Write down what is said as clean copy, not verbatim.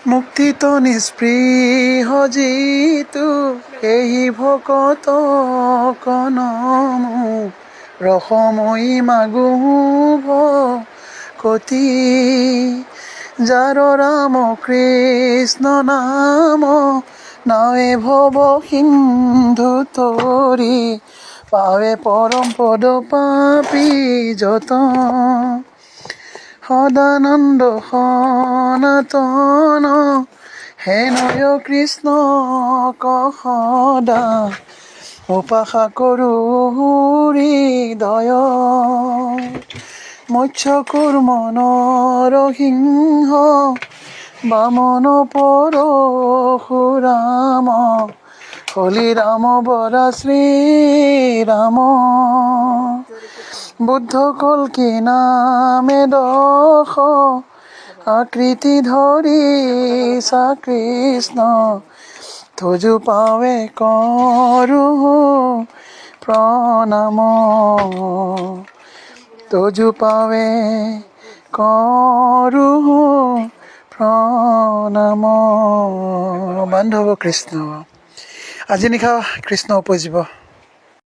মুক্তিত নিস্পৃহ জিতু এই ভকত কনমু ৰসময়ী মাগো ভকতি যাৰ ৰাম কৃষ্ণ নাম নাৱে ভৱ সিন্ধু তৰি পাৱে পৰম পদ পাপী যত সদানন্দ সনাতন হেনয় কৃষ্ণ সদা উপাসা কৰো হৃদয় মৎস্য কুৰ্ম নৰসিংহ বামন পৰশুৰাম হলি ৰাম বৰা শ্ৰীৰাম বুদ্ধ কল্কি নামে দশ আকৃতি ধৰি সা কৃষ্ণ তজু পাৱে কৰো প্ৰণাম তজু পাৱে কৰো প্ৰণাম। বান্ধৱ কৃষ্ণ আজি নিশা কৃষ্ণ উপজিব।